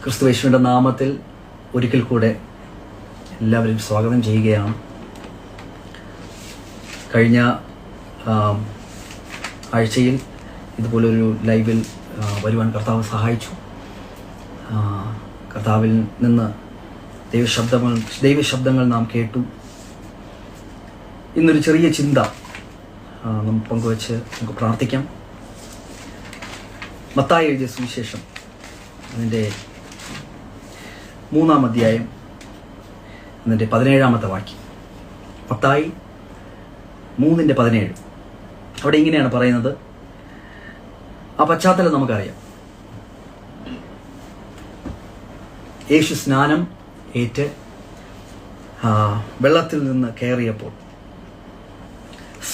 ക്രിസ്തുയേശുവിൻ്റെ നാമത്തിൽ ഒരിക്കൽ കൂടെ എല്ലാവരും സ്വാഗതം ചെയ്യുകയാണ്. കഴിഞ്ഞ ആഴ്ചയിൽ ഇതുപോലൊരു ലൈവിൽ വരുവാൻ കർത്താവ് സഹായിച്ചു. കർത്താവിൽ നിന്ന് ദൈവശബ്ദങ്ങൾ നാം കേട്ടു. ഇന്നൊരു ചെറിയ ചിന്ത നമുക്ക് പങ്കുവച്ച് നമുക്ക് പ്രാർത്ഥിക്കാം. മത്തായി എഴുതിയ സുവിശേഷം അതിൻ്റെ 3-ാം അധ്യായം അതിൻ്റെ 17-ാമത്തെ വാക്യം. മത്തായി 3:17. അവിടെ ഇങ്ങനെയാണ് പറയുന്നത്. ആ പശ്ചാത്തലം നമുക്കറിയാം. യേശു സ്നാനം ഏറ്റ് വെള്ളത്തിൽ നിന്ന് കയറിയപ്പോൾ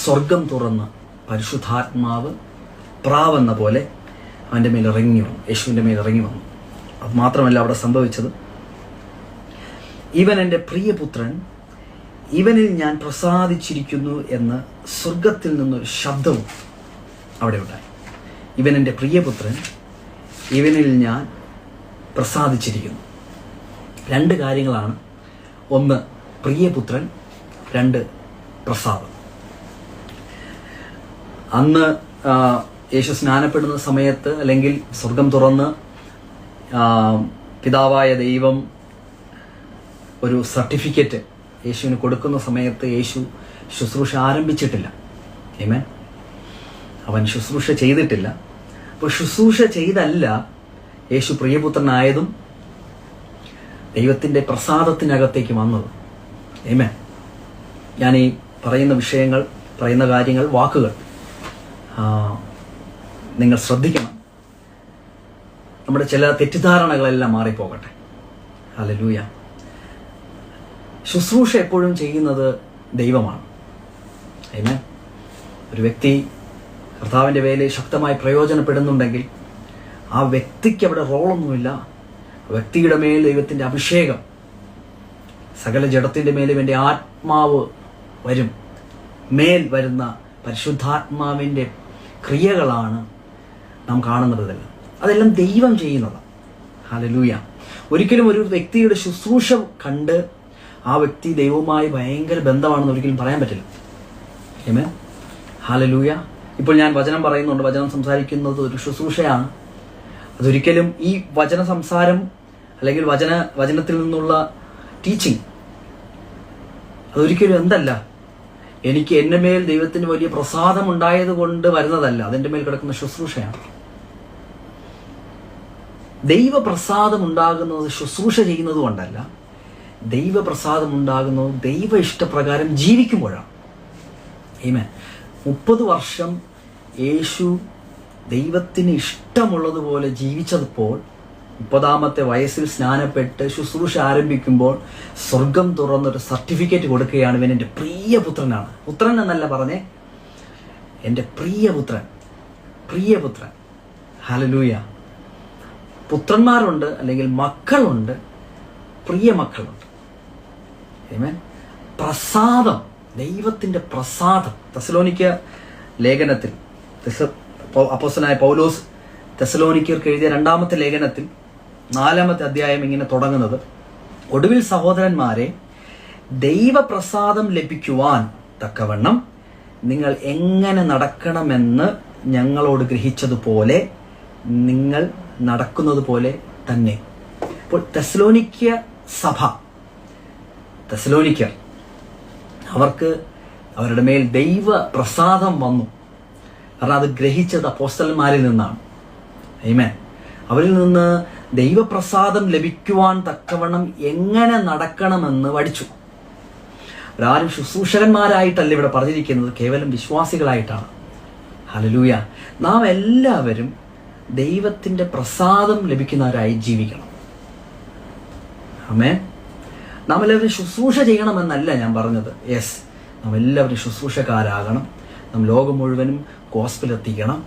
സ്വർഗം തുറന്ന് പരിശുദ്ധാത്മാവ് പ്രാവെന്ന പോലെ അവൻ്റെ മേൽ ഇറങ്ങി വന്നു, യേശുവിൻ്റെ മേൽ ഇറങ്ങി വന്നു. അത് മാത്രമല്ല അവിടെ സംഭവിച്ചത്, ഇവൻ എൻ്റെ പ്രിയപുത്രൻ, ഇവനിൽ ഞാൻ പ്രസാദിച്ചിരിക്കുന്നു എന്ന് സ്വർഗത്തിൽ നിന്നൊരു ശബ്ദവും അവിടെ ഉണ്ടായി. ഇവൻ എൻ്റെ പ്രിയപുത്രൻ, ഇവനിൽ ഞാൻ പ്രസാദിച്ചിരിക്കുന്നു. 2 കാര്യങ്ങളാണ്. 1 പ്രിയപുത്രൻ, 2 പ്രസാദം. അന്ന് യേശു സ്നാനപ്പെടുന്ന സമയത്ത്, അല്ലെങ്കിൽ സ്വർഗം തുറന്ന് പിതാവായ ദൈവം ഒരു സർട്ടിഫിക്കറ്റ് യേശുവിന് കൊടുക്കുന്ന സമയത്ത് യേശു ശുശ്രൂഷ ആരംഭിച്ചിട്ടില്ല. ആമേൻ. അവൻ ശുശ്രൂഷ ചെയ്തിട്ടില്ല. അപ്പോൾ ശുശ്രൂഷ ചെയ്തല്ല യേശു പ്രിയപുത്രനായതും ദൈവത്തിൻ്റെ പ്രസാദത്തിനകത്തേക്ക് വന്നത്. ആമേൻ. ഞാൻ ഈ പറയുന്ന വിഷയങ്ങൾ, പറയുന്ന കാര്യങ്ങൾ, വാക്കുകൾ നിങ്ങൾ ശ്രദ്ധിക്കണം. നമ്മുടെ ചില തെറ്റിദ്ധാരണകളെല്ലാം മാറിപ്പോകട്ടെ. ഹല്ലേലൂയ. ശുശ്രൂഷ എപ്പോഴും ചെയ്യുന്നത് ദൈവമാണ്. ആമേൻ. ഒരു വ്യക്തി കർത്താവിൻ്റെ വേലയിൽ ശക്തമായി പ്രയോജനപ്പെടുന്നുണ്ടെങ്കിൽ ആ വ്യക്തിക്ക് അവിടെ റോളൊന്നുമില്ല. വ്യക്തിയുടെ മേൽ ദൈവത്തിൻ്റെ അഭിഷേകം, സകല ജഡത്തിൻ്റെ മേലും എൻ്റെ ആത്മാവ് വരും, മേൽ വരുന്ന പരിശുദ്ധാത്മാവിൻ്റെ ക്രിയകളാണ് നാം കാണുന്നതെല്ലാം. അതെല്ലാം ദൈവം ചെയ്യുന്നതാണ്. ഹല്ലേലൂയ. ഒരിക്കലും ഒരു വ്യക്തിയുടെ ശുശ്രൂഷ കണ്ട് ആ വ്യക്തി ദൈവവുമായി ഭയങ്കര ബന്ധമാണെന്ന് ഒരിക്കലും പറയാൻ പറ്റില്ല. ആമേൻ. ഹല്ലേലൂയ. ഇപ്പോൾ ഞാൻ വചനം പറയുന്നുണ്ട്, വചനം സംസാരിക്കുന്നത് ഒരു ശുശ്രൂഷയാണ്. അതൊരിക്കലും ഈ വചന സംസാരം അല്ലെങ്കിൽ വചനത്തിൽ നിന്നുള്ള ടീച്ചിങ് അതൊരിക്കലും എന്തല്ല, എനിക്ക് എൻ്റെ മേൽ ദൈവത്തിന് വലിയ പ്രസാദം ഉണ്ടായത് കൊണ്ട് വരുന്നതല്ല. അതെൻ്റെ മേൽ കിടക്കുന്ന ശുശ്രൂഷയാണ്. ദൈവപ്രസാദം ഉണ്ടാകുന്നത് ശുശ്രൂഷ ചെയ്യുന്നത് കൊണ്ടല്ല. ദൈവപ്രസാദം ഉണ്ടാകുന്നത് ദൈവ ഇഷ്ടപ്രകാരം ജീവിക്കുമ്പോഴാണ്. ആമേൻ. 30 വർഷം യേശു ദൈവത്തിന് ഇഷ്ടമുള്ളതുപോലെ ജീവിച്ചപ്പോൾ 30-ാമത്തെ വയസ്സിൽ സ്നാനപ്പെട്ട് ശുശ്രൂഷ ആരംഭിക്കുമ്പോൾ സ്വർഗം തുറന്നൊരു സർട്ടിഫിക്കറ്റ് കൊടുക്കുകയാണ്. ഇവൻ എൻ്റെ പ്രിയപുത്രനാണ്. പുത്രൻ എന്നല്ല പറഞ്ഞേ, എൻ്റെ പ്രിയപുത്രൻ. പ്രിയപുത്രൻ. ഹല്ലേലൂയ. പുത്രന്മാരുണ്ട്, അല്ലെങ്കിൽ മക്കളുണ്ട്, പ്രിയ മക്കളുണ്ട്. ആമേൻ. പ്രസാദം, ദൈവത്തിൻ്റെ പ്രസാദം. തെസ്സലോനിക്ക ലേഖനത്തിൽ അപ്പോസ്തലനായ പൗലോസ് തെസ്സലോനിക്കർക്ക് എഴുതിയ 2-ാമത്തെ ലേഖനത്തിൽ 4-ാമത്തെ അധ്യായം ഇങ്ങനെ തുടങ്ങുന്നത്, ഒടുവിൽ സഹോദരന്മാരെ, ദൈവപ്രസാദം ലഭിക്കുവാൻ തക്കവണ്ണം നിങ്ങൾ എങ്ങനെ നടക്കണമെന്ന് ഞങ്ങളോട് ഗ്രഹിച്ചതുപോലെ നിങ്ങൾ നടക്കുന്നത് പോലെ തന്നെ. അപ്പോൾ തെസ്സലോനിക്ക സഭ, തെസ്സലോനിക്കർ, അവർക്ക് അവരുടെ മേൽ ദൈവ പ്രസാദം വന്നു. കാരണം അത് ഗ്രഹിച്ചത് അപ്പോസ്തലന്മാരിൽ നിന്നാണ്. ആമേൻ. അവരിൽ നിന്ന് ദൈവപ്രസാദം ലഭിക്കുവാൻ തക്കവണ്ണം എങ്ങനെ നടക്കണമെന്ന് പഠിച്ചു. അവരാരും ശുശ്രൂഷകന്മാരായിട്ടല്ല ഇവിടെ പറഞ്ഞിരിക്കുന്നത്, കേവലം വിശ്വാസികളായിട്ടാണ്. ഹല്ലേലൂയ. നാം എല്ലാവരും ദൈവത്തിൻ്റെ പ്രസാദം ലഭിക്കുന്നവരായി ജീവിക്കണം. ആമേൻ. നാം എല്ലാവരും ശുശ്രൂഷ ചെയ്യണമെന്നല്ല ഞാൻ പറഞ്ഞത്. യെസ്, നാം എല്ലാവരും ശുശ്രൂഷക്കാരാകണം. നാം ലോകം മുഴുവനും ഗോസ്പൽ എത്തിക്കണം.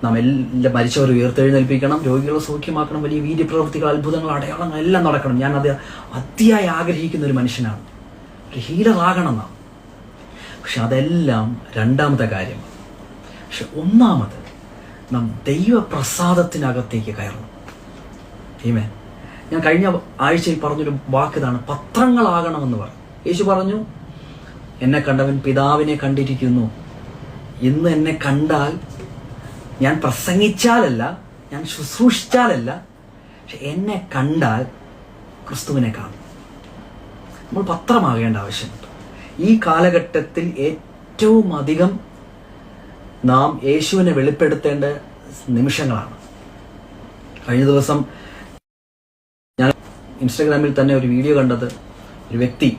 നാം എല്ലാം മരിച്ചവർ ഉയർത്തെഴുന്നേൽപ്പിക്കണം, രോഗികളെ സൗഖ്യമാക്കണം, വലിയ വീര്യപ്രവൃത്തികൾ, അത്ഭുതങ്ങൾ, അടയാളങ്ങൾ എല്ലാം നടക്കണം. ഞാനത് അതിയായി ആഗ്രഹിക്കുന്ന ഒരു മനുഷ്യനാണ്. ഒരു ഹീലറാകണം നാം. പക്ഷെ അതെല്ലാം 2-ാമത്തെ കാര്യമാണ്. പക്ഷെ 1-ാമത് നാം ദൈവപ്രസാദത്തിനകത്തേക്ക് കയറണം. ആമേൻ. ഞാൻ കഴിഞ്ഞ ആഴ്ചയിൽ പറഞ്ഞൊരു വാക്കിതാണ്, പത്രങ്ങളാകണമെന്ന് പറഞ്ഞു. യേശു പറഞ്ഞു, എന്നെ കണ്ടവൻ പിതാവിനെ കണ്ടിരിക്കുന്നു. ഇന്ന് എന്നെ കണ്ടാൽ, ഞാൻ പ്രസംഗിച്ചാലല്ല, ഞാൻ ശുശ്രൂഷിച്ചാലല്ല, പക്ഷെ എന്നെ കണ്ടാൽ ക്രിസ്തുവിനെ കാണും. നമ്മൾ പത്രമാകേണ്ട ആവശ്യമുണ്ട്. ഈ കാലഘട്ടത്തിൽ ഏറ്റവും അധികം നാം യേശുവിനെ വെളിപ്പെടുത്തേണ്ട നിമിഷങ്ങളാണ്. കഴിഞ്ഞ ദിവസം ഞാൻ ഇൻസ്റ്റഗ്രാമിൽ തന്നെ ഒരു വീഡിയോ കണ്ടത്, ഒരു വ്യക്തി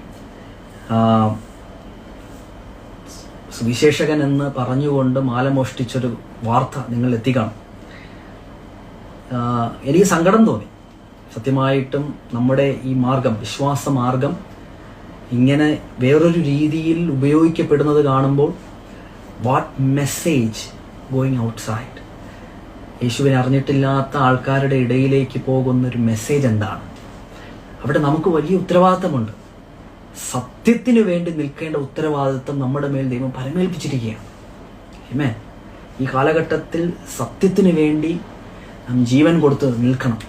സുവിശേഷകൻ എന്ന് പറഞ്ഞുകൊണ്ട് മാല മോഷ്ടിച്ചൊരു വാർത്ത നിങ്ങൾ എത്തിക്കണം. എനിക്ക് സങ്കടം തോന്നി. സത്യമായിട്ടും നമ്മുടെ ഈ മാർഗം, വിശ്വാസ മാർഗം ഇങ്ങനെ വേറൊരു രീതിയിൽ ഉപയോഗിക്കപ്പെടുന്നത് കാണുമ്പോൾ, വാട്ട് മെസ്സേജ് ഗോയിങ് ഔട്ട്സൈഡ്. യേശുവിനെ അറിഞ്ഞിട്ടില്ലാത്ത ആൾക്കാരുടെ ഇടയിലേക്ക് പോകുന്നൊരു മെസ്സേജ് എന്താണ്? അവിടെ നമുക്ക് വലിയ ഉത്തരവാദിത്തമുണ്ട്. സത്യത്തിന് വേണ്ടി നിൽക്കേണ്ട ഉത്തരവാദിത്തം നമ്മുടെ മേൽ ദൈവം പരമേൽപ്പിച്ചിരിക്കുകയാണ്. ആമേൻ. ഈ കാലഘട്ടത്തിൽ സത്യത്തിന് വേണ്ടി നാം ജീവൻ കൊടുത്ത് നിൽക്കണം.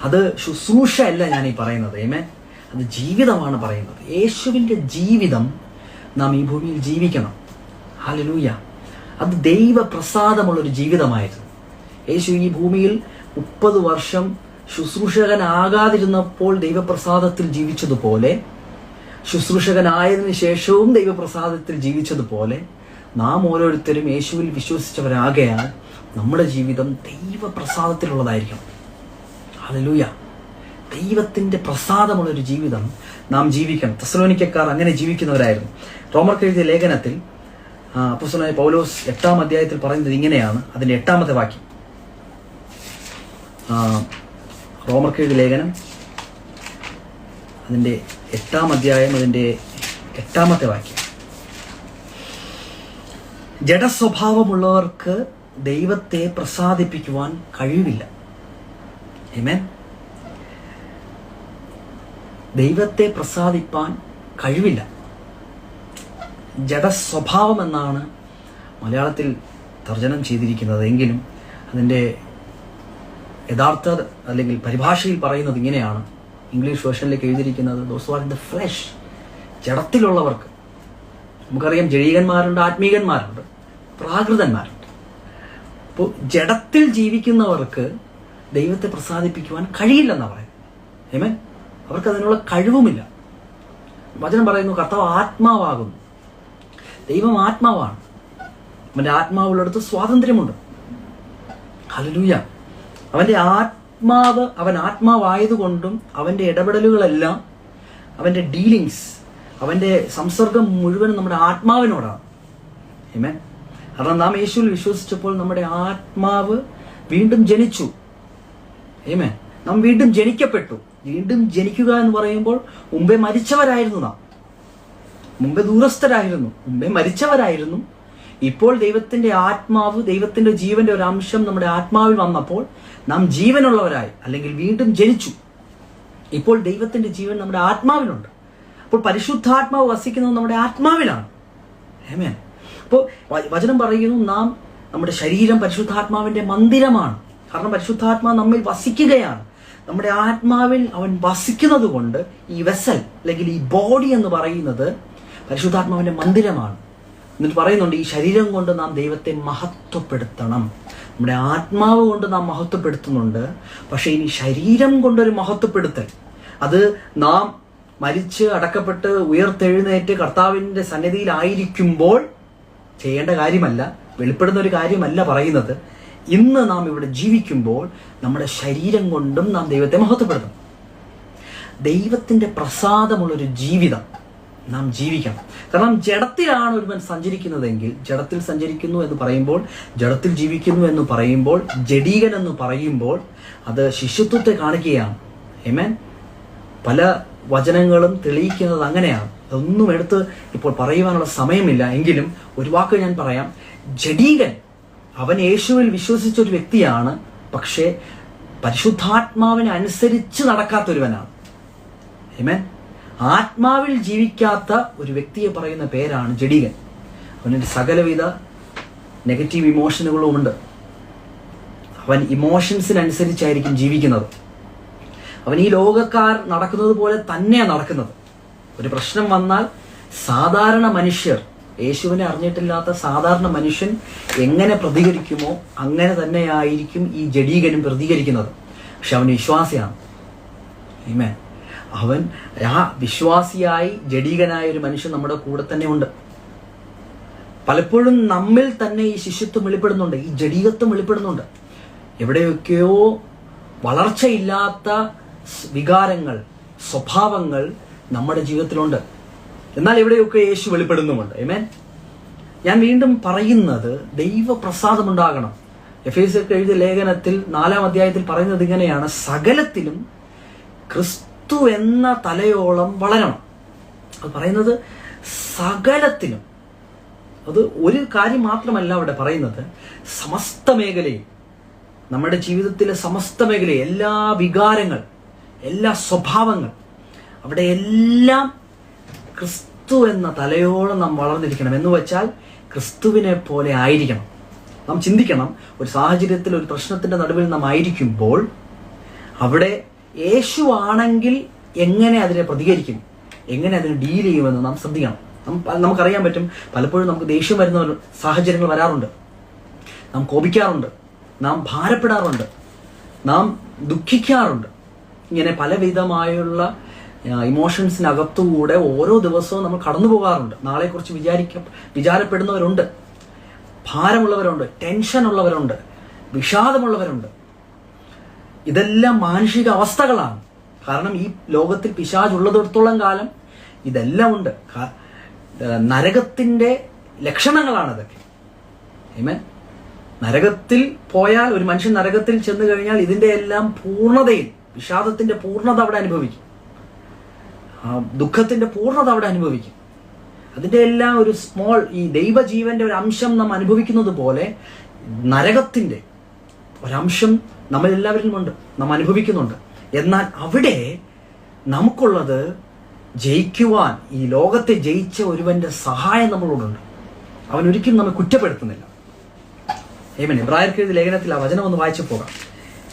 അത് ശുശ്രൂഷ അല്ല ഞാൻ ഈ പറയുന്നത്. ആമേൻ. അത് ജീവിതമാണ് പറയുന്നത്. യേശുവിൻ്റെ ജീവിതം നാം ഈ ഭൂമിയിൽ ജീവിക്കണം. ഹല്ലേലൂയ. അത് ദൈവപ്രസാദമുള്ളൊരു ജീവിതമായിരുന്നു. യേശു ഈ ഭൂമിയിൽ 30 വർഷം ശുശ്രൂഷകനാകാതിരുന്നപ്പോൾ ദൈവപ്രസാദത്തിൽ ജീവിച്ചതുപോലെ, ശുശ്രൂഷകനായതിനു ശേഷവും ദൈവപ്രസാദത്തിൽ ജീവിച്ചതുപോലെ, നാം ഓരോരുത്തരും യേശുവിൽ വിശ്വസിച്ചവരാകയാൽ നമ്മുടെ ജീവിതം ദൈവപ്രസാദത്തിലുള്ളതായിരിക്കണം. ഹല്ലേലൂയ. ദൈവത്തിൻ്റെ പ്രസാദമുള്ളൊരു ജീവിതം നാം ജീവിക്കണം. തെസ്സലോനിക്കക്കാർ അങ്ങനെ ജീവിക്കുന്നവരായിരുന്നു. റോമർക്ക് എഴുതിയ ലേഖനത്തിൽ അപ്പോസ്തലനായ പൗലോസ് 8-ാം അധ്യായത്തിൽ പറയുന്നത് ഇങ്ങനെയാണ്. അതിൻ്റെ 8-ാമത്തെ വാക്യം. റോമർക്ക് എഴുതിയ ലേഖനം അതിൻ്റെ 8-ാം അധ്യായം അതിൻ്റെ 8-ാമത്തെ വാക്യം. ജഡസ്വഭാവമുള്ളവർക്ക് ദൈവത്തെ പ്രസാദിപ്പിക്കുവാൻ കഴിവില്ല. ആമേൻ. ദൈവത്തെ പ്രസാദിപ്പാൻ കഴിവില്ല. ജഡസ്വഭാവം എന്നാണ് മലയാളത്തിൽ തർജ്ജനം ചെയ്തിരിക്കുന്നത്. എങ്കിലും അതിൻ്റെ യഥാർത്ഥ അല്ലെങ്കിൽ പരിഭാഷയിൽ പറയുന്നത് ഇങ്ങനെയാണ്. ഇംഗ്ലീഷ് വേർഷനിലേക്ക് എഴുതിയിരിക്കുന്നത്, those are in the flesh. ജഡത്തിലുള്ളവർക്ക്, നമുക്കറിയാം ജഡീകന്മാരുണ്ട്, ആത്മീകന്മാരുണ്ട്, പ്രാകൃതന്മാരുണ്ട്. അപ്പോൾ ജഡത്തിൽ ജീവിക്കുന്നവർക്ക് ദൈവത്തെ പ്രസാദിപ്പിക്കുവാൻ കഴിയില്ലെന്നാണ് പറയുന്നത്. ആമേൻ. അവർക്ക് അതിനുള്ള കഴിവുമില്ല. വചനം പറയുന്നു, കർത്താവ് ആത്മാവാകുന്നു. ദൈവം ആത്മാവാണ്. അവൻ്റെ ആത്മാവുള്ളിടത്ത് സ്വാതന്ത്ര്യമുണ്ട്. ഹല്ലേലൂയ. അവൻ്റെ ആത്മാവ്, അവൻ ആത്മാവായതുകൊണ്ടും അവൻ്റെ ഇടപെടലുകളെല്ലാം, അവൻ്റെ ഡീലിങ്സ്, അവൻ്റെ സംസർഗം മുഴുവനും നമ്മുടെ ആത്മാവിനോടാണ്. ആമേൻ. കാരണം നാം യേശുവിൽ വിശ്വസിച്ചപ്പോൾ നമ്മുടെ ആത്മാവ് വീണ്ടും ജനിച്ചു. ആമേൻ. നാം വീണ്ടും ജനിക്കപ്പെട്ടു. വീണ്ടും ജനിക്കുക എന്ന് പറയുമ്പോൾ, മുമ്പേ മരിച്ചവരായിരുന്നു നാം, മുമ്പേ ദൂരസ്ഥരായിരുന്നു, മുമ്പേ മരിച്ചവരായിരുന്നു. ഇപ്പോൾ ദൈവത്തിന്റെ ആത്മാവ്, ദൈവത്തിന്റെ ജീവന്റെ ഒരു അംശം നമ്മുടെ ആത്മാവിൽ വന്നപ്പോൾ നാം ജീവനുള്ളവരായി, അല്ലെങ്കിൽ വീണ്ടും ജനിച്ചു. ഇപ്പോൾ ദൈവത്തിന്റെ ജീവൻ നമ്മുടെ ആത്മാവിലുണ്ട്. അപ്പോൾ പരിശുദ്ധാത്മാവ് വസിക്കുന്നത് നമ്മുടെ ആത്മാവിലാണ്. ആമേൻ. അപ്പോൾ വചനം പറയുന്നു, നാം, നമ്മുടെ ശരീരം പരിശുദ്ധാത്മാവിന്റെ മന്ദിരമാണ്. കാരണം പരിശുദ്ധാത്മാവ് നമ്മിൽ വസിക്കുകയാണ്. നമ്മുടെ ആത്മാവിൽ അവൻ വസിക്കുന്നത് കൊണ്ട് ഈ വെസൽ, അല്ലെങ്കിൽ ഈ ബോഡി എന്ന് പറയുന്നത് പരിശുദ്ധാത്മാവിന്റെ മന്ദിരമാണ്. എന്നിട്ട് പറയുന്നുണ്ട്, ഈ ശരീരം കൊണ്ട് നാം ദൈവത്തെ മഹത്വപ്പെടുത്തണം. നമ്മുടെ ആത്മാവ് കൊണ്ട് നാം മഹത്വപ്പെടുത്തുന്നുണ്ട്. പക്ഷെ ഇനി ശരീരം കൊണ്ടൊരു മഹത്വപ്പെടുത്തൽ, അത് നാം മരിച്ച് അടക്കപ്പെട്ട് ഉയർത്തെഴുന്നേറ്റ് കർത്താവിൻ്റെ സന്നിധിയിലായിരിക്കുമ്പോൾ ചെയ്യേണ്ട കാര്യമല്ല, വെളിപ്പെടുന്ന ഒരു കാര്യമല്ല പറയുന്നത്. ഇന്ന് നാം ഇവിടെ ജീവിക്കുമ്പോൾ നമ്മുടെ ശരീരം കൊണ്ടും നാം ദൈവത്തെ മഹത്വപ്പെടുത്തണം. ദൈവത്തിൻ്റെ പ്രസാദമുള്ളൊരു ജീവിതം നാം ജീവിക്കണം. കാരണം ജഡത്തിലാണ് ഒരുവൻ സഞ്ചരിക്കുന്നതെങ്കിൽ, ജഡത്തിൽ സഞ്ചരിക്കുന്നു എന്ന് പറയുമ്പോൾ, ജഡത്തിൽ ജീവിക്കുന്നു എന്ന് പറയുമ്പോൾ, ജഡീകൻ എന്ന് പറയുമ്പോൾ അത് ശിശുത്വത്തെ കാണിക്കുകയാണ്. ആമേൻ. പല വചനങ്ങളും തെളിയിക്കുന്നത് അങ്ങനെയാണ്. അതൊന്നും എടുത്ത് ഇപ്പോൾ പറയുവാനുള്ള സമയമില്ല. എങ്കിലും ഒരു വാക്ക് ഞാൻ പറയാം. ജഡീകൻ, അവൻ യേശുവിൽ വിശ്വസിച്ച ഒരു വ്യക്തിയാണ്, പക്ഷേ പരിശുദ്ധാത്മാവിനെ അനുസരിച്ച് നടക്കാത്തൊരുവനാണ്. ആമേൻ. ആത്മാവിൽ ജീവിക്കാത്ത ഒരു വ്യക്തിയെ പറയുന്ന പേരാണ് ജഡീകൻ. അവന് സകലവിധ നെഗറ്റീവ് ഇമോഷനുകളും ഉണ്ട്. അവൻ ഇമോഷൻസിനനുസരിച്ചായിരിക്കും ജീവിക്കുന്നത്. അവൻ ഈ ലോകക്കാർ നടക്കുന്നത് പോലെ തന്നെയാണ് നടക്കുന്നത്. ഒരു പ്രശ്നം വന്നാൽ സാധാരണ മനുഷ്യർ, യേശുവിനെ അറിഞ്ഞിട്ടില്ലാത്ത സാധാരണ മനുഷ്യൻ എങ്ങനെ പ്രതികരിക്കുമോ അങ്ങനെ തന്നെയായിരിക്കും ഈ ജഡീകനും പ്രതികരിക്കുന്നത്. പക്ഷെ അവൻ വിശ്വാസിയാണ്. ആമേൻ. അവൻ ആ വിശ്വാസിയായി ജഡീകനായ ഒരു മനുഷ്യൻ നമ്മുടെ കൂടെ തന്നെ ഉണ്ട്. പലപ്പോഴും നമ്മിൽ തന്നെ ഈ ശിശുത്വം വെളിപ്പെടുന്നുണ്ട്, ഈ ജഡീകത്വം വെളിപ്പെടുന്നുണ്ട്. എവിടെയൊക്കെയോ വളർച്ചയില്ലാത്ത വികാരങ്ങൾ, സ്വഭാവങ്ങൾ നമ്മുടെ ജീവിതത്തിലുണ്ട്. എന്നാൽ എവിടെയൊക്കെ യേശു വെളിപ്പെടുന്നുമുണ്ട്. ആമേൻ. ഞാൻ വീണ്ടും പറയുന്നത്, ദൈവപ്രസാദമുണ്ടാകണം. എഫേസ്യർക്ക് എഴുതിയ ലേഖനത്തിൽ 4-ാം അധ്യായത്തിൽ പറയുന്നത് ഇങ്ങനെയാണ്: സകലത്തിലും ക്രിസ്തു എന്ന തലയോളം വളരണം. അത് പറയുന്നത് സകലത്തിലും, അത് ഒരു കാര്യം മാത്രമല്ല അവിടെ പറയുന്നത്, സമസ്ത മേഖലയും, നമ്മുടെ ജീവിതത്തിലെ സമസ്ത മേഖലയും, എല്ലാ വികാരങ്ങൾ, എല്ലാ സ്വഭാവങ്ങൾ, അവിടെ എല്ലാം ക്രിസ്തു എന്ന തലയോളം നാം വളർന്നിരിക്കണം. എന്ന് വെച്ചാൽ ക്രിസ്തുവിനെ പോലെ ആയിരിക്കണം. നാം ചിന്തിക്കണം, ഒരു സാഹചര്യത്തിൽ, ഒരു പ്രശ്നത്തിന്റെ നടുവിൽ നാം ആയിരിക്കുമ്പോൾ അവിടെ യേശു ആണെങ്കിൽ എങ്ങനെ അതിനെ പ്രതികരിക്കും, എങ്ങനെ അതിനെ ഡീൽ ചെയ്യുമെന്ന് നാം ശ്രദ്ധിക്കണം. നമുക്കറിയാൻ പറ്റും, പലപ്പോഴും നമുക്ക് ദേഷ്യം വരുന്ന സാഹചര്യങ്ങൾ വരാറുണ്ട്. നാം കോപിക്കാറുണ്ട്, നാം ഭാരപ്പെടാറുണ്ട്, നാം ദുഃഖിക്കാറുണ്ട്. ഇങ്ങനെ പലവിധമായുള്ള ഇമോഷൻസിനകത്തുകൂടെ ഓരോ ദിവസവും നമ്മൾ കടന്നു പോകാറുണ്ട്. നാളെക്കുറിച്ച് വിചാരപ്പെടുന്നവരുണ്ട്, ഭാരമുള്ളവരുണ്ട്, ടെൻഷൻ ഉള്ളവരുണ്ട്, വിഷാദമുള്ളവരുണ്ട്. ഇതെല്ലാം മാനുഷിക അവസ്ഥകളാണ്. കാരണം ഈ ലോകത്തിൽ പിശാച് ഉള്ളിടത്തോളം കാലം ഇതെല്ലാം ഉണ്ട്. നരകത്തിന്റെ ലക്ഷണങ്ങളാണ് ഇതൊക്കെ. ആമേൻ. നരകത്തിൽ പോയാൽ, ഒരു മനുഷ്യൻ നരകത്തിൽ ചെന്ന് കഴിഞ്ഞാൽ ഇതിന്റെ എല്ലാം പൂർണ്ണതയിൽ, വിഷാദത്തിന്റെ പൂർണ്ണത അവിടെ അനുഭവിക്കും, ദുഃഖത്തിന്റെ പൂർണ്ണത അവിടെ അനുഭവിക്കും. അതിന്റെ എല്ലാം ഒരു സ്മോൾ, ഈ ദൈവജീവന്റെ ഒരു അംശം നാം അനുഭവിക്കുന്നത് പോലെ നരകത്തിന്റെ ഒരംശം നമ്മളെല്ലാവരിലുമുണ്ട്, നാം അനുഭവിക്കുന്നുണ്ട്. എന്നാൽ അവിടെ നമുക്കുള്ളത് ജയിക്കുവാൻ, ഈ ലോകത്തെ ജയിച്ച ഒരുവന്റെ സഹായം നമ്മളോടുണ്ട്. അവൻ ഒരിക്കലും നമ്മെ കുറ്റപ്പെടുത്തുന്നില്ല. ആമേൻ. ഇബ്രായർക്ക് എഴുതിയ ലേഖനത്തിൽ ആ വചനം ഒന്ന് വായിച്ചു പോകാം.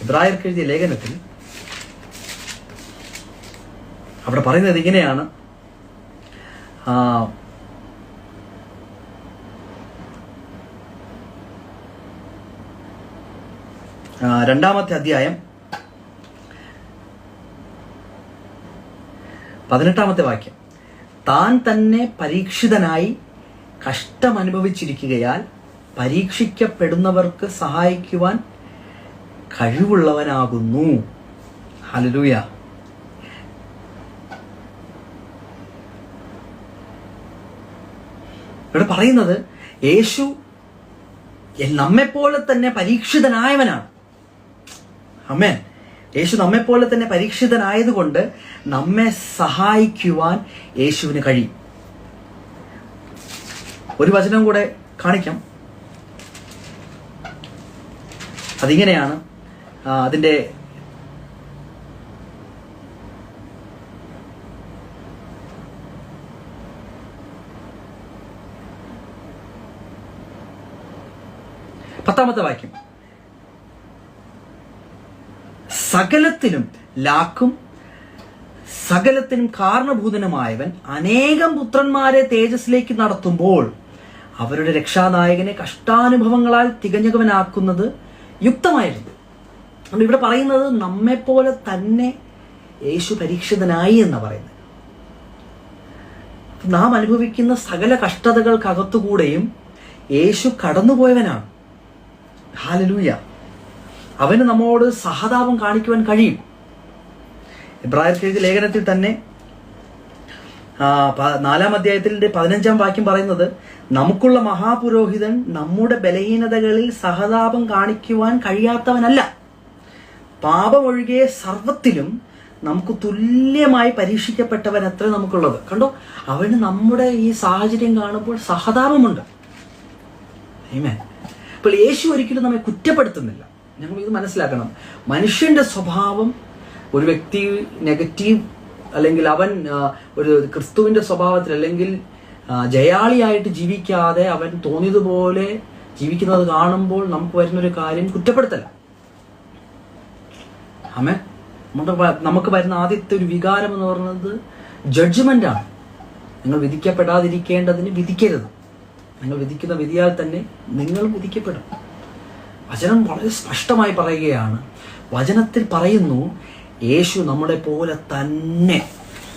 ഇബ്രായർക്ക് എഴുതിയ ലേഖനത്തിൽ അവിടെ പറയുന്നത് ഇങ്ങനെയാണ്: രണ്ടാമത്തെ അധ്യായം 18-ാമത്തെ വാക്യം: താൻ തന്നെ പരീക്ഷിതനായി കഷ്ടമനുഭവിച്ചിരിക്കുകയാൽ പരീക്ഷിക്കപ്പെടുന്നവർക്ക് സഹായിക്കുവാൻ കഴിവുള്ളവനാകുന്നു. ഹല്ലേലൂയ. ഇവിടെ പറയുന്നത്, യേശു നമ്മെപ്പോലെ തന്നെ പരീക്ഷിതനായവനാണ്. ആമേൻ. യേശു നമ്മെപ്പോലെ തന്നെ പരീക്ഷിതനായതുകൊണ്ട് നമ്മെ സഹായിക്കുവാൻ യേശുവിന് കഴിയും. ഒരു വചനം കൂടെ കാണിക്കാം. അതിങ്ങനെയാണ്, അതിൻ്റെ 10-ാമത്തെ വാക്യം: സകലത്തിലും ലാക്കും സകലത്തിനും കാരണഭൂതനുമായവൻ അനേകം പുത്രന്മാരെ തേജസ്സിലേക്ക് നടത്തുമ്പോൾ അവരുടെ രക്ഷാനായകനെ കഷ്ടാനുഭവങ്ങളാൽ തികഞ്ഞവനാക്കുന്നത് യുക്തമായിരുന്നു. നമ്മൾ ഇവിടെ പറയുന്നത്, നമ്മെപ്പോലെ തന്നെ യേശു പരീക്ഷിതനായി എന്ന് പറയുന്നത്. നാം അനുഭവിക്കുന്ന സകല കഷ്ടതകൾക്കകത്തുകൂടെയും യേശു കടന്നുപോയവനാണ്. ഹല്ലേലൂയ. അവന് നമ്മോട് സഹതാപം കാണിക്കുവാൻ കഴിയും. എബ്രായർക്ക് എഴുതിയ ലേഖനത്തിൽ തന്നെ 4-ാം അധ്യായത്തിന്റെ 15-ാം വാക്യം പറയുന്നത്, നമുക്കുള്ള മഹാപുരോഹിതൻ നമ്മുടെ ബലഹീനതകളിൽ സഹതാപം കാണിക്കുവാൻ കഴിയാത്തവനല്ല, പാപമൊഴികെ സർവത്തിലും നമുക്ക് തുല്യമായി പരീക്ഷിക്കപ്പെട്ടവൻ അത്ര നമുക്കുള്ളത്. കണ്ടോ, അവന് നമ്മുടെ ഈ സാഹചര്യം കാണുമ്പോൾ സഹതാപമുണ്ട്. ആമേൻ. അപ്പോൾ യേശു ഒരിക്കലും നമ്മെ കുറ്റപ്പെടുത്തുന്നില്ല. ഞങ്ങൾ ഇത് മനസ്സിലാക്കണം. മനുഷ്യന്റെ സ്വഭാവം, ഒരു വ്യക്തി നെഗറ്റീവ് അല്ലെങ്കിൽ അവൻ ഒരു ക്രിസ്തുവിന്റെ സ്വഭാവത്തിൽ അല്ലെങ്കിൽ ജയാളിയായിട്ട് ജീവിക്കാതെ അവൻ തോന്നിയതുപോലെ ജീവിക്കുന്നത് കാണുമ്പോൾ നമുക്ക് വരുന്നൊരു കാര്യം കുറ്റപ്പെടുത്തല. ആമേൻ. നമുക്ക് വരുന്ന ആദ്യത്തെ ഒരു വികാരം എന്ന് പറയുന്നത് ജഡ്ജ്മെൻ്റാണ്. നിങ്ങൾ വിധിക്കപ്പെടാതിരിക്കേണ്ടതിന് വിധിക്കരുത്. നിങ്ങൾ വിധിക്കുന്ന വിധിയാൽ തന്നെ നിങ്ങൾ വിധിക്കപ്പെടും. വചനം വളരെ സ്പഷ്ടമായി പറയുകയാണ്. വചനത്തിൽ പറയുന്നു, യേശു നമ്മളെ പോലെ തന്നെ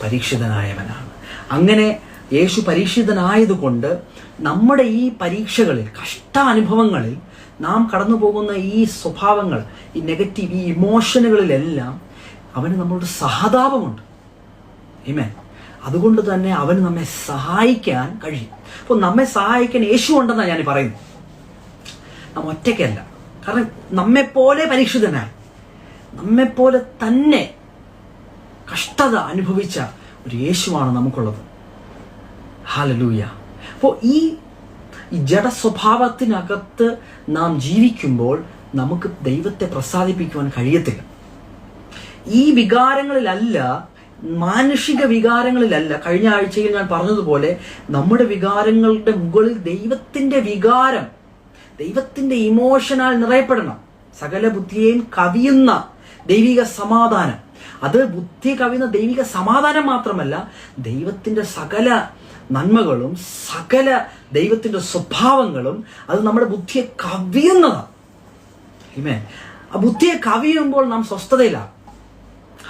പരീക്ഷിതനായവനാണ്. അങ്ങനെ യേശു പരീക്ഷിതനായതുകൊണ്ട് നമ്മുടെ ഈ പരീക്ഷകളിൽ, കഷ്ടാനുഭവങ്ങളിൽ നാം കടന്നു പോകുന്ന ഈ സ്വഭാവങ്ങൾ, ഈ നെഗറ്റീവ്, ഈ ഇമോഷനുകളിലെല്ലാം അവന് നമ്മളോട് സഹതാപമുണ്ട്. ആമേൻ. അതുകൊണ്ട് തന്നെ അവന് നമ്മെ സഹായിക്കാൻ കഴിയും. അപ്പോൾ നമ്മെ സഹായിക്കാൻ യേശു ഉണ്ടെന്നാണ് ഞാൻ പറയുന്നത്. നാം ഒറ്റയ്ക്കല്ല. കാരണം നമ്മെപ്പോലെ പരീക്ഷിതനായി, നമ്മെപ്പോലെ തന്നെ കഷ്ടത അനുഭവിച്ച ഒരു യേശുവാണ് നമുക്കുള്ളത്. ഹല്ലേലൂയ. അപ്പോൾ ഈ ജഡസ്വഭാവത്തിനകത്ത് നാം ജീവിക്കുമ്പോൾ നമുക്ക് ദൈവത്തെ പ്രസാദിപ്പിക്കുവാൻ കഴിയത്തില്ല. ഈ വികാരങ്ങളിലല്ല, മാനുഷിക വികാരങ്ങളിലല്ല. കഴിഞ്ഞ ആഴ്ചയിൽ ഞാൻ പറഞ്ഞതുപോലെ നമ്മുടെ വികാരങ്ങളുടെ മുകളിൽ ദൈവത്തിന്റെ വികാരം, ദൈവത്തിന്റെ ഇമോഷനാൽ നിറയപ്പെടണം. സകല ബുദ്ധിയെയും കവിയുന്ന ദൈവിക സമാധാനം. അത് ബുദ്ധി കവിയുന്ന ദൈവിക സമാധാനം മാത്രമല്ല, ദൈവത്തിന്റെ സകല നന്മകളും സകല ദൈവത്തിന്റെ സ്വഭാവങ്ങളും അത് നമ്മുടെ ബുദ്ധിയെ കവിയുന്നതാണ്. ആ ബുദ്ധിയെ കവിയുമ്പോൾ നാം സ്വസ്ഥതയിലാണ്.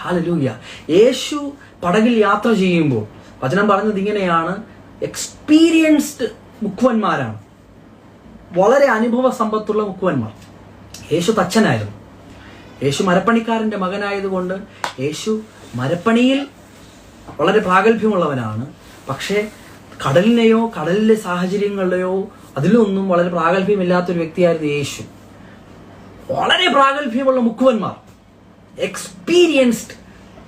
ഹല്ലേലൂയ. യേശു പടകിൽ യാത്ര ചെയ്യുമ്പോൾ വചനം പറഞ്ഞത് ഇങ്ങനെയാണ്, എക്സ്പീരിയൻസ്ഡ് മുക്കുവന്മാരാണ്, വളരെ അനുഭവ സമ്പത്തുള്ള മുക്കുവന്മാർ. യേശു തച്ചനായിരുന്നു. യേശു മരപ്പണിക്കാരൻ്റെ മകനായതുകൊണ്ട് യേശു മരപ്പണിയിൽ വളരെ പ്രാഗൽഭ്യമുള്ളവനാണ്. പക്ഷേ കടലിനെയോ കടലിലെ സാഹചര്യങ്ങളിലെയോ അതിലൊന്നും വളരെ പ്രാഗൽഭ്യമില്ലാത്തൊരു വ്യക്തിയായിരുന്നു യേശു. വളരെ പ്രാഗൽഭ്യമുള്ള മുക്കുവന്മാർ, എക്സ്പീരിയൻസ്ഡ്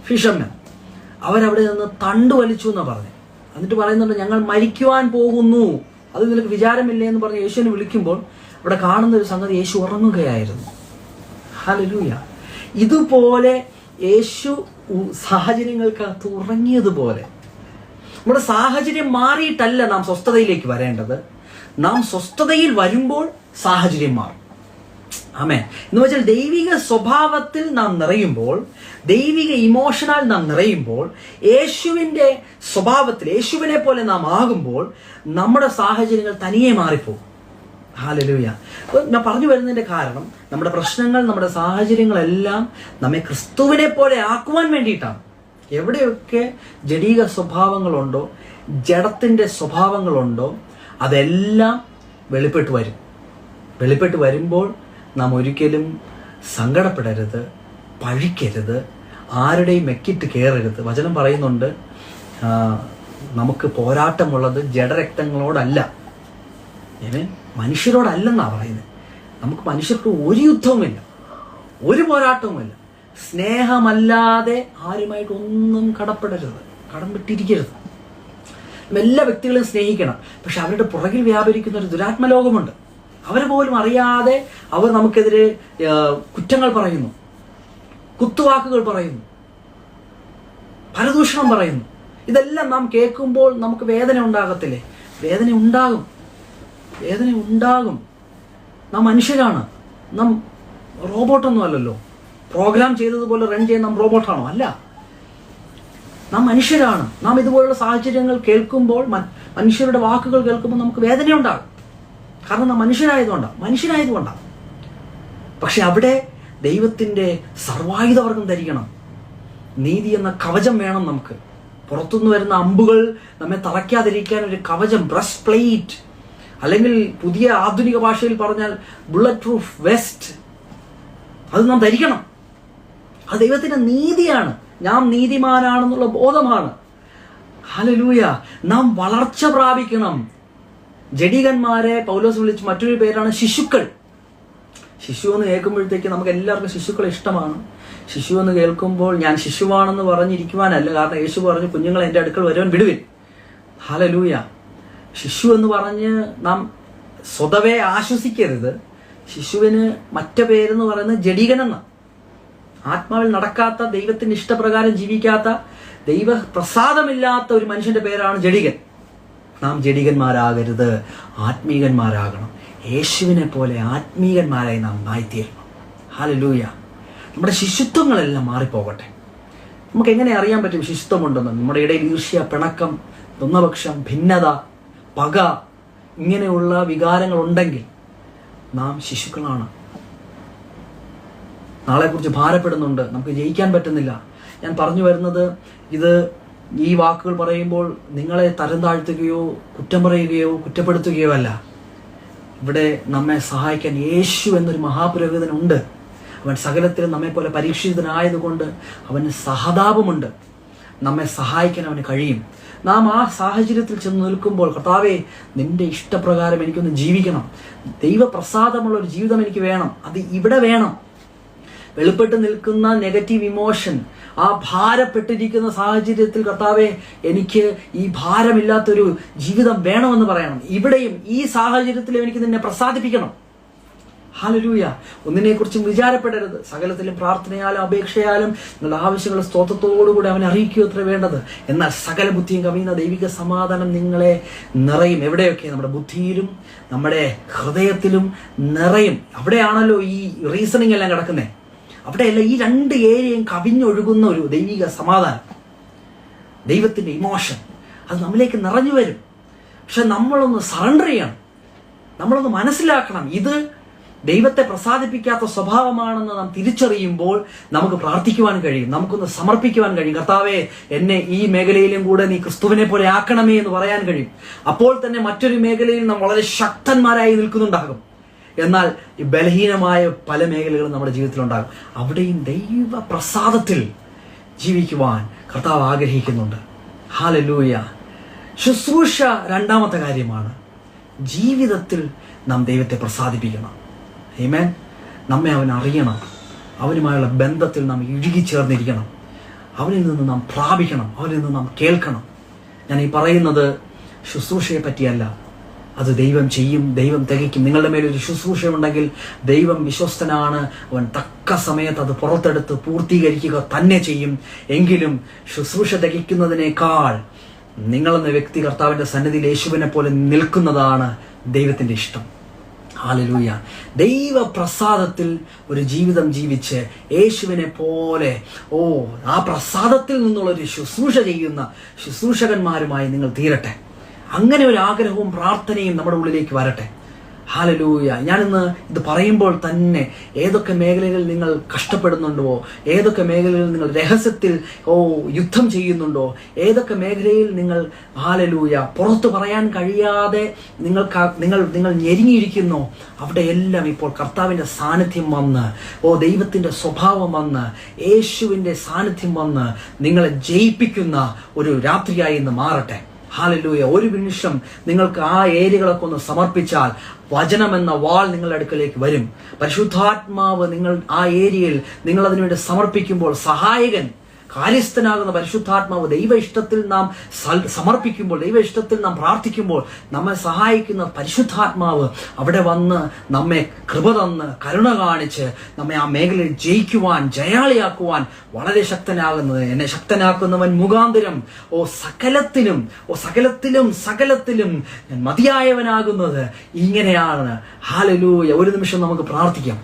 ഫിഷർമെൻ, അവരവിടെ നിന്ന് തണ്ടു വലിച്ചു എന്നാണ് പറഞ്ഞത്. എന്നിട്ട് പറയുന്നുണ്ട്, ഞങ്ങൾ മരിക്കുവാൻ പോകുന്നു, അത് നിനക്ക് വിചാരമില്ലേ എന്ന് പറഞ്ഞ് യേശുവിനെ വിളിക്കുമ്പോൾ അവിടെ കാണുന്ന ഒരു സംഗതി, യേശു ഉറങ്ങുകയായിരുന്നു. ഹല്ലേലൂയ. ഇതുപോലെ യേശു സാഹചര്യങ്ങൾക്കകത്ത് ഉറങ്ങിയതുപോലെ നമ്മുടെ സാഹചര്യം മാറിയിട്ടല്ല നാം സ്വസ്ഥതയിലേക്ക് വരേണ്ടത്. നാം സ്വസ്ഥതയിൽ വരുമ്പോൾ സാഹചര്യം മാറും. ആമേൻ. എന്ന് വെച്ചാൽ ദൈവിക സ്വഭാവത്തിൽ നാം നിറയുമ്പോൾ, ദൈവിക ഇമോഷനാൽ നാം നിറയുമ്പോൾ, യേശുവിൻ്റെ സ്വഭാവത്തിൽ യേശുവിനെ പോലെ നാം ആകുമ്പോൾ നമ്മുടെ സാഹചര്യങ്ങൾ തനിയെ മാറിപ്പോകും. ഹല്ലേലൂയ. ഞാൻ പറഞ്ഞു വരുന്നതിൻ്റെ കാരണം, നമ്മുടെ പ്രശ്നങ്ങൾ, നമ്മുടെ സാഹചര്യങ്ങളെല്ലാം നമ്മെ ക്രിസ്തുവിനെ പോലെ ആക്കുവാൻ വേണ്ടിയിട്ടാണ്. എവിടെയൊക്കെ ജഡീക സ്വഭാവങ്ങളുണ്ടോ, ജഡത്തിൻ്റെ സ്വഭാവങ്ങളുണ്ടോ, അതെല്ലാം വെളിപ്പെട്ട് വരും. വെളിപ്പെട്ട് വരുമ്പോൾ നാം ഒരിക്കലും സങ്കടപ്പെടരുത്, പഴിക്കരുത്, ആരുടെയും മെക്കിട്ട് കയറരുത്. വചനം പറയുന്നുണ്ട്, നമുക്ക് പോരാട്ടമുള്ളത് ജഡരക്തങ്ങളോടല്ല, മനുഷ്യരോടല്ലെന്നാണ് പറയുന്നത്. നമുക്ക് മനുഷ്യർക്ക് ഒരു യുദ്ധവുമില്ല, ഒരു പോരാട്ടവുമില്ല. സ്നേഹമല്ലാതെ ആരുമായിട്ടൊന്നും കടപ്പെടരുത്, കടം വിട്ടിരിക്കരുത്. എല്ലാ വ്യക്തികളെയും സ്നേഹിക്കണം. പക്ഷെ അവരുടെ പുറകിൽ വ്യാപരിക്കുന്ന ഒരു ദുരാത്മലോകമുണ്ട്. അവരെ പോലും അറിയാതെ അവർ നമുക്കെതിരെ കുറ്റങ്ങൾ പറയുന്നു, കുത്തുവാക്കുകൾ പറയുന്നു, പരദൂഷണം പറയുന്നു. ഇതെല്ലാം നാം കേൾക്കുമ്പോൾ നമുക്ക് വേദന ഉണ്ടാകത്തില്ലേ? വേദന ഉണ്ടാകും, വേദന ഉണ്ടാകും. നാം മനുഷ്യരാണ്, നാം റോബോട്ടൊന്നും അല്ലല്ലോ. പ്രോഗ്രാം ചെയ്തതുപോലെ റൺ ചെയ്യാൻ നാം റോബോട്ടാണോ? അല്ല, നാം മനുഷ്യരാണ്. നാം ഇതുപോലുള്ള സാഹചര്യങ്ങൾ കേൾക്കുമ്പോൾ, മനുഷ്യരുടെ വാക്കുകൾ കേൾക്കുമ്പോൾ നമുക്ക് വേദനയുണ്ടാകും. കാരണം നാം മനുഷ്യനായതുകൊണ്ടാണ്. പക്ഷെ അവിടെ ദൈവത്തിൻ്റെ സർവായുധവർഗം ധരിക്കണം. നീതി എന്ന കവചം വേണം നമുക്ക്. പുറത്തുനിന്ന് വരുന്ന അമ്പുകൾ നമ്മെ തറയ്ക്കാതിരിക്കാൻ ഒരു കവചം, ബ്രസ്റ്റ് പ്ലേറ്റ്, അല്ലെങ്കിൽ പുതിയ ആധുനിക ഭാഷയിൽ പറഞ്ഞാൽ ബുള്ളറ്റ് പ്രൂഫ് വെസ്റ്റ്, അത് നാം ധരിക്കണം. അത് ദൈവത്തിൻ്റെ നീതിയാണ്. നാം നീതിമാനാണെന്നുള്ള ബോധമാണ്. ഹല്ലേലൂയ. നാം വളർച്ച പ്രാപിക്കണം. ജഡികന്മാരെ പൗലോസ് വിളിച്ച് മറ്റൊരു പേരാണ് ശിശുക്കൾ. ശിശു എന്ന് കേൾക്കുമ്പോഴത്തേക്ക് നമുക്ക് എല്ലാവർക്കും ശിശുക്കളെ ഇഷ്ടമാണ്. ശിശു എന്ന് കേൾക്കുമ്പോൾ ഞാൻ ശിശുവാണെന്ന് പറഞ്ഞിരിക്കുവാനല്ല, കാരണം യേശു പറഞ്ഞു, കുഞ്ഞുങ്ങൾ എൻ്റെ അടുക്കൽ വരുവാൻ വിടുവിൻ. ഹല്ലേലൂയ. ശിശു എന്ന് പറഞ്ഞ് നാം സ്വതവേ ആശ്വസിക്കരുത്. ശിശുവിന് മറ്റു പേരെന്ന് പറയുന്നത് ജഡികനെന്ന്. ആത്മാവിൽ നടക്കാത്ത, ദൈവത്തിൻ്റെ ഇഷ്ടപ്രകാരം ജീവിക്കാത്ത, ദൈവ പ്രസാദമില്ലാത്ത ഒരു മനുഷ്യന്റെ പേരാണ് ജഡികൻ. നാം ജഡികന്മാരാകരുത്, ആത്മീകന്മാരാകണം. യേശുവിനെ പോലെ ആത്മീകന്മാരായി നാം ആയിത്തീരണം. ഹല്ലേലൂയ. നമ്മുടെ ശിശുത്വങ്ങളെല്ലാം മാറിപ്പോകട്ടെ. നമുക്ക് എങ്ങനെ അറിയാൻ പറ്റും ശിശുത്വമുണ്ടെന്ന്? നമ്മുടെ ഇടയിൽ ഈർഷ്യ, പിണക്കം, ദ്വന്ദ്വപക്ഷം, ഭിന്നത, പക, ഇങ്ങനെയുള്ള വികാരങ്ങൾ ഉണ്ടെങ്കിൽ നാം ശിശുക്കളാണ്. നാളെക്കുറിച്ച് ഭാരപ്പെടുന്നുണ്ട്, നമുക്ക് ജയിക്കാൻ പറ്റുന്നില്ല. ഞാൻ പറഞ്ഞു വരുന്നത്, ഈ വാക്കുകൾ പറയുമ്പോൾ നിങ്ങളെ തരം താഴ്ത്തുകയോ കുറ്റം പറയുകയോ കുറ്റപ്പെടുത്തുകയോ അല്ല. ഇവിടെ നമ്മെ സഹായിക്കാൻ യേശു എന്നൊരു മഹാപുരോഹിതനുണ്ട്. അവൻ സകലത്തിലും നമ്മെ പോലെ പരീക്ഷിതനായതുകൊണ്ട് അവന് സഹതാപമുണ്ട്. നമ്മെ സഹായിക്കാൻ അവന് കഴിയും. നാം ആ സാഹചര്യത്തിൽ ചെന്ന് നിൽക്കുമ്പോൾ, കർത്താവേ, നിന്റെ ഇഷ്ടപ്രകാരം എനിക്കൊന്ന് ജീവിക്കണം, ദൈവപ്രസാദമുള്ള ഒരു ജീവിതം എനിക്ക് വേണം, അത് ഇവിടെ വേണം. വെളിപ്പെട്ട് നിൽക്കുന്ന നെഗറ്റീവ് ഇമോഷൻ, ആ ഭാരപ്പെട്ടിരിക്കുന്ന സാഹചര്യത്തിൽ, കർത്താവെ, എനിക്ക് ഈ ഭാരമില്ലാത്തൊരു ജീവിതം വേണമെന്ന് പറയണം. ഇവിടെയും ഈ സാഹചര്യത്തിലും എനിക്ക് നിന്നെ പ്രസാദിപ്പിക്കണം. ഹല്ലേലൂയ. ഒന്നിനെക്കുറിച്ചും വിചാരപ്പെടരുത്. സകലത്തിലും പ്രാർത്ഥനയാലും അപേക്ഷയാലും നിങ്ങളുടെ ആവശ്യങ്ങളുടെ സ്തോത്രത്തോടുകൂടി അവനെ അറിയിക്കുക അത്ര വേണ്ടത്. എന്നാൽ സകല ബുദ്ധിയും കവിയുന്ന ദൈവിക സമാധാനം നിങ്ങളെ നിറയും. എവിടെയൊക്കെ? നമ്മുടെ ബുദ്ധിയിലും നമ്മുടെ ഹൃദയത്തിലും നിറയും. അവിടെയാണല്ലോ ഈ റീസണിങ് എല്ലാം കിടക്കുന്നത്. അവിടെയല്ല, ഈ രണ്ട് ഏരിയയും കവിഞ്ഞൊഴുകുന്ന ഒരു ദൈവിക സമാധാനം, ദൈവത്തിന്റെ ഇമോഷൻ, അത് നമ്മിലേക്ക് നിറഞ്ഞു വരും. പക്ഷെ നമ്മളൊന്ന് സറണ്ടർ ചെയ്യണം, നമ്മളൊന്ന് മനസ്സിലാക്കണം. ഇത് ദൈവത്തെ പ്രസാദിപ്പിക്കാത്ത സ്വഭാവമാണെന്ന് നാം തിരിച്ചറിയുമ്പോൾ നമുക്ക് പ്രാർത്ഥിക്കുവാൻ കഴിയും, നമുക്കൊന്ന് സമർപ്പിക്കുവാൻ കഴിയും. കർത്താവേ, എന്നെ ഈ മേഖലയിലും കൂടെ നീ ക്രിസ്തുവിനെ പോലെ ആക്കണമേ എന്ന് പറയാൻ കഴിയും. അപ്പോൾ തന്നെ മറ്റൊരു മേഖലയിൽ നാം വളരെ ശക്തന്മാരായി നിൽക്കുന്നുണ്ടാകും. എന്നാൽ ഈ ബലഹീനമായ പല മേഖലകളും നമ്മുടെ ജീവിതത്തിലുണ്ടാകും. അവിടെയും ദൈവ പ്രസാദത്തിൽ ജീവിക്കുവാൻ കർത്താവ് ആഗ്രഹിക്കുന്നുണ്ട്. ഹല്ലേലൂയ. ശുശ്രൂഷ രണ്ടാമത്തെ കാര്യമാണ്. ജീവിതത്തിൽ നാം ദൈവത്തെ പ്രസാദിപ്പിക്കണം. ആമേൻ. നമ്മെ അവൻ അറിയണം, അവനുമായുള്ള ബന്ധത്തിൽ നാം ഇഴുകിച്ചേർന്നിരിക്കണം, അവനിൽ നിന്ന് നാം പ്രാപിക്കണം, അവനിൽ നിന്ന് നാം കേൾക്കണം. ഞാൻ ഈ പറയുന്നത് ശുശ്രൂഷയെ പറ്റിയല്ല. അത് ദൈവം ചെയ്യും, ദൈവം തികയ്ക്കും. നിങ്ങളുടെ മേലൊരു ശുശ്രൂഷയുണ്ടെങ്കിൽ ദൈവം വിശ്വസ്തനാണ്. അവൻ തക്ക സമയത്ത് അത് പുറത്തെടുത്ത് പൂർത്തീകരിക്കുക തന്നെ ചെയ്യും. എങ്കിലും ശുശ്രൂഷ തികയ്ക്കുന്നതിനേക്കാൾ നിങ്ങളെന്ന വ്യക്തി കർത്താവിന്റെ സന്നിധിയിൽ യേശുവിനെ പോലെ നിൽക്കുന്നതാണ് ദൈവത്തിന്റെ ഇഷ്ടം. ഹല്ലേലൂയ. ദൈവ പ്രസാദത്തിൽ ഒരു ജീവിതം ജീവിച്ച് യേശുവിനെ പോലെ ആ പ്രസാദത്തിൽ നിന്നുള്ള ഒരു ശുശ്രൂഷ ചെയ്യുന്ന ശുശ്രൂഷകന്മാരുമായി നിങ്ങൾ തീരട്ടെ. അങ്ങനെ ഒരു ആഗ്രഹവും പ്രാർത്ഥനയും നമ്മുടെ ഉള്ളിലേക്ക് വരട്ടെ. ഹല്ലേലൂയ. ഞാനിന്ന് ഇത് പറയുമ്പോൾ തന്നെ ഏതൊക്കെ മേഖലകളിൽ നിങ്ങൾ കഷ്ടപ്പെടുന്നുണ്ടോ, ഏതൊക്കെ മേഖലകളിൽ നിങ്ങൾ രഹസ്യത്തിൽ യുദ്ധം ചെയ്യുന്നുണ്ടോ, ഏതൊക്കെ മേഖലയിൽ നിങ്ങൾ ഹല്ലേലൂയ പുറത്തു പറയാൻ കഴിയാതെ നിങ്ങൾ ഞെരുങ്ങിയിരിക്കുന്നോ, അവിടെയെല്ലാം ഇപ്പോൾ കർത്താവിന്റെ സാന്നിധ്യം വന്ന്, ദൈവത്തിന്റെ സ്വഭാവം വന്ന്, യേശുവിന്റെ സാന്നിധ്യം വന്ന് നിങ്ങളെ ജയിപ്പിക്കുന്ന ഒരു രാത്രിയായി ഇന്ന് മാറട്ടെ. ഹല്ലേലൂയ. ഒരു നിമിഷം നിങ്ങൾക്ക് ആ ഏരിയകളൊക്കെ ഒന്ന് സമർപ്പിച്ചാൽ വചനമെന്ന വാൾ നിങ്ങളുടെ അടുക്കലേക്ക് വരും. പരിശുദ്ധാത്മാവ് നിങ്ങൾ ആ ഏരിയയിൽ നിങ്ങൾ അതിനുവേണ്ടി സമർപ്പിക്കുമ്പോൾ സഹായകൻ കാര്യസ്ഥനാകുന്ന പരിശുദ്ധാത്മാവ് ദൈവ ഇഷ്ടത്തിൽ നാം സമർപ്പിക്കുമ്പോൾ, ദൈവ ഇഷ്ടത്തിൽ നാം പ്രാർത്ഥിക്കുമ്പോൾ നമ്മെ സഹായിക്കുന്ന പരിശുദ്ധാത്മാവ് അവിടെ വന്ന് നമ്മെ കൃപ തന്ന് കരുണ കാണിച്ച് നമ്മെ ആ മേഖലയിൽ ജയിക്കുവാൻ, ജയാളിയാക്കുവാൻ വളരെ ശക്തനാകുന്നത്. എന്നെ ശക്തനാക്കുന്നവൻ മുഖാന്തരം സകലത്തിലും ഞാൻ മതിയായവനാകുന്നത് ഇങ്ങനെയാണ്. ഹല്ലേലൂയ. ഒരു നിമിഷം നമുക്ക് പ്രാർത്ഥിക്കാം.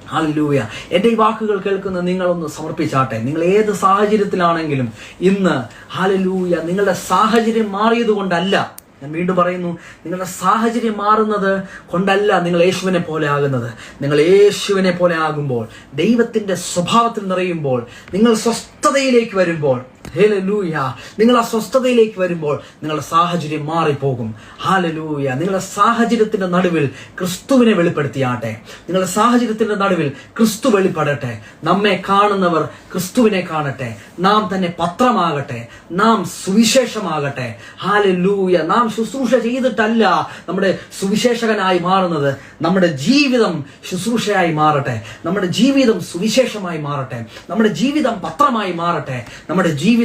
ഹല്ലേലൂയ. എൻ്റെ ഈ വാക്കുകൾ കേൾക്കുന്ന നിങ്ങളൊന്ന് സമർപ്പിച്ചാട്ടെ. നിങ്ങൾ ഏത് സാഹചര്യത്തിലാണെങ്കിലും ഇന്ന് ഹല്ലേലൂയ, നിങ്ങളുടെ സാഹചര്യം മാറിയത് കൊണ്ടല്ല, ഞാൻ വീണ്ടും പറയുന്നു, നിങ്ങളുടെ സാഹചര്യം മാറുന്നത് കൊണ്ടല്ല നിങ്ങൾ യേശുവിനെ പോലെ ആകുന്നത്. നിങ്ങൾ യേശുവിനെ പോലെ ആകുമ്പോൾ, ദൈവത്തിന്റെ സ്വഭാവത്തിൽ നിറയുമ്പോൾ, നിങ്ങൾ സ്വസ്ഥതയിലേക്ക് വരുമ്പോൾ, ഹല്ലേലൂയ, നിങ്ങൾ ആ സ്വസ്ഥതയിലേക്ക് വരുമ്പോൾ നിങ്ങളുടെ സാഹചര്യം മാറിപ്പോകും. ഹല്ലേലൂയ. നിങ്ങളുടെ സാഹചര്യത്തിന്റെ നടുവിൽ ക്രിസ്തുവിനെ വെളിപ്പെടുത്തിയാട്ടെ. നിങ്ങളുടെ സാഹചര്യത്തിന്റെ നടുവിൽ ക്രിസ്തു വെളിപ്പെടട്ടെ. നമ്മെ കാണുന്നവർ ക്രിസ്തുവിനെ കാണട്ടെ. നാം തന്നെ പത്രമാകട്ടെ, നാം സുവിശേഷമാകട്ടെ. ഹല്ലേലൂയ. നാം ശുശ്രൂഷ ചെയ്തിട്ടല്ല നമ്മുടെ സുവിശേഷകനായി മാറുന്നത്. നമ്മുടെ ജീവിതം ശുശ്രൂഷയായി മാറട്ടെ, നമ്മുടെ ജീവിതം സുവിശേഷമായി മാറട്ടെ, നമ്മുടെ ജീവിതം പത്രമായി മാറട്ടെ, നമ്മുടെ ജീവിതം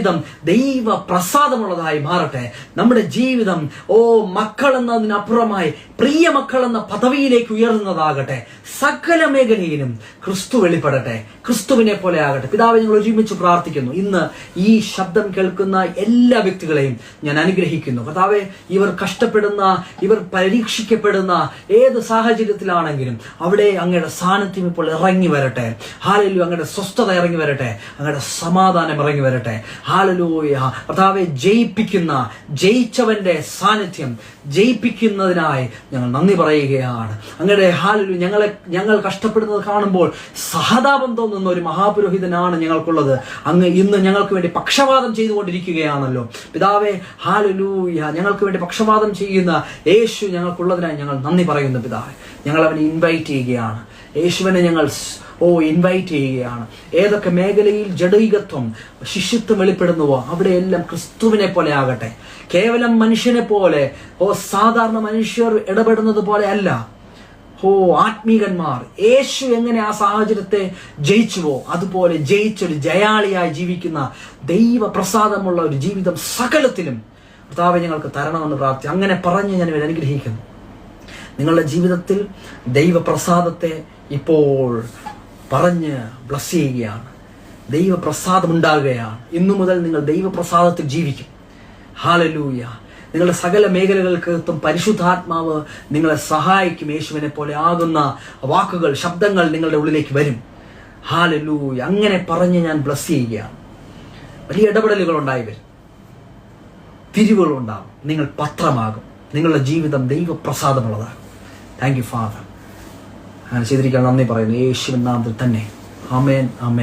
ദൈവ പ്രസാദമുള്ളതായി മാറട്ടെ. നമ്മുടെ ജീവിതം മക്കൾ എന്നതിനപ്പുറമായി പ്രിയ മക്കൾ എന്ന പദവിയിലേക്ക് ഉയർന്നതാകട്ടെ. സകല മേഖലയിലും ക്രിസ്തു വെളിപ്പെടട്ടെ, ക്രിസ്തുവിനെ പോലെ ആകട്ടെ. പിതാവ് കർത്താവെ, ഞങ്ങൾ ഒരുമിച്ച് പ്രാർത്ഥിക്കുന്നു. ഇന്ന് ഈ ശബ്ദം കേൾക്കുന്ന എല്ലാ വ്യക്തികളെയും ഞാൻ അനുഗ്രഹിക്കുന്നു. കർത്താവെ, ഇവർ കഷ്ടപ്പെടുന്ന, ഇവർ പരീക്ഷിക്കപ്പെടുന്ന ഏത് സാഹചര്യത്തിലാണെങ്കിലും അവിടെ അങ്ങയുടെ സാന്നിധ്യം ഇപ്പോൾ ഇറങ്ങി വരട്ടെ. ഹല്ലേലൂയ. അങ്ങയുടെ സ്വസ്ഥത ഇറങ്ങി വരട്ടെ, അങ്ങയുടെ സമാധാനം ഇറങ്ങി വരട്ടെ. ഹല്ലേലൂയ. കർത്താവെ, ജയിച്ചവന്റെ സാന്നിധ്യം, ജയിപ്പിക്കുന്നതിനായി ഞങ്ങൾ നന്ദി പറയുകയാണ്. അങ്ങയുടെ ഹല്ലേലൂയ. ഞങ്ങൾ കഷ്ടപ്പെടുന്നത് കാണുമ്പോൾ സഹതാപം തോന്നുന്ന ഒരു മഹാപുരോഹിതനാണ് ഞങ്ങൾക്കുള്ളത്. അങ്ങ് ഇന്ന് ഞങ്ങൾക്ക് വേണ്ടി പക്ഷപാതം ചെയ്തുകൊണ്ടിരിക്കുകയാണല്ലോ പിതാവേ. ഹല്ലേലൂയ. ഞങ്ങൾക്ക് വേണ്ടി പക്ഷപാതം ചെയ്യുന്ന യേശു ഞങ്ങൾക്കുള്ളതിനായി ഞങ്ങൾ നന്ദി പറയുന്നു പിതാവേ. ഞങ്ങൾ അവനെ ഇൻവൈറ്റ് ചെയ്യുകയാണ്. യേശുവിനെ ഞങ്ങൾ ഇൻവൈറ്റ് ചെയ്യുകയാണ്. ഏതൊക്കെ മേഖലയിൽ ജഡൈകത്വം, ശിഷ്യത്വം വെളിപ്പെടുന്നുവോ അവിടെയെല്ലാം ക്രിസ്തുവിനെ പോലെ ആകട്ടെ. കേവലം മനുഷ്യനെ പോലെ, സാധാരണ മനുഷ്യർ ഇടപെടുന്നത് പോലെ അല്ല. ആത്മീകന്മാർ യേശു എങ്ങനെ ആ സാഹചര്യത്തെ ജയിച്ചുവോ അതുപോലെ ജയിച്ചൊരു ജയാളിയായി ജീവിക്കുന്ന ദൈവപ്രസാദമുള്ള ഒരു ജീവിതം സകലത്തിലും കർത്താവേ ഞങ്ങൾക്ക് തരണമെന്ന് പ്രാർത്ഥി. അങ്ങനെ പറഞ്ഞ് ഞാൻ ഇവരെ അനുഗ്രഹിക്കുന്നു. നിങ്ങളുടെ ജീവിതത്തിൽ ദൈവപ്രസാദത്തെ ഇപ്പോൾ പറഞ്ഞ് ബ്ലസ് ചെയ്യുകയാണ്. ദൈവപ്രസാദം ഉണ്ടാകുകയാണ്. ഇന്നു മുതൽ നിങ്ങൾ ദൈവപ്രസാദത്തിൽ ജീവിക്കും. ഹല്ലേലൂയ. നിങ്ങളുടെ സകല മേഖലകൾക്കകത്തും പരിശുദ്ധാത്മാവ് നിങ്ങളെ സഹായിക്കും. യേശുവിനെ പോലെ ആകുന്ന വാക്കുകൾ, ശബ്ദങ്ങൾ നിങ്ങളുടെ ഉള്ളിലേക്ക് വരും. ഹല്ലേലൂയ. അങ്ങനെ പറഞ്ഞ് ഞാൻ ബ്ലസ് ചെയ്യുകയാണ്. വലിയ ഇടപെടലുകൾ ഉണ്ടായി വരും, തിരിവുകളുണ്ടാകും. നിങ്ങൾ പത്രമാകും. നിങ്ങളുടെ ജീവിതം ദൈവപ്രസാദമുള്ളതാകും. Thank you father. അങ്ങനെ ചെയ്തിരിക്കാൻ നന്ദി പറയുന്നു യേശുവിൻ നാമത്തിൽ തന്നെ. ആമേൻ, ആമേൻ.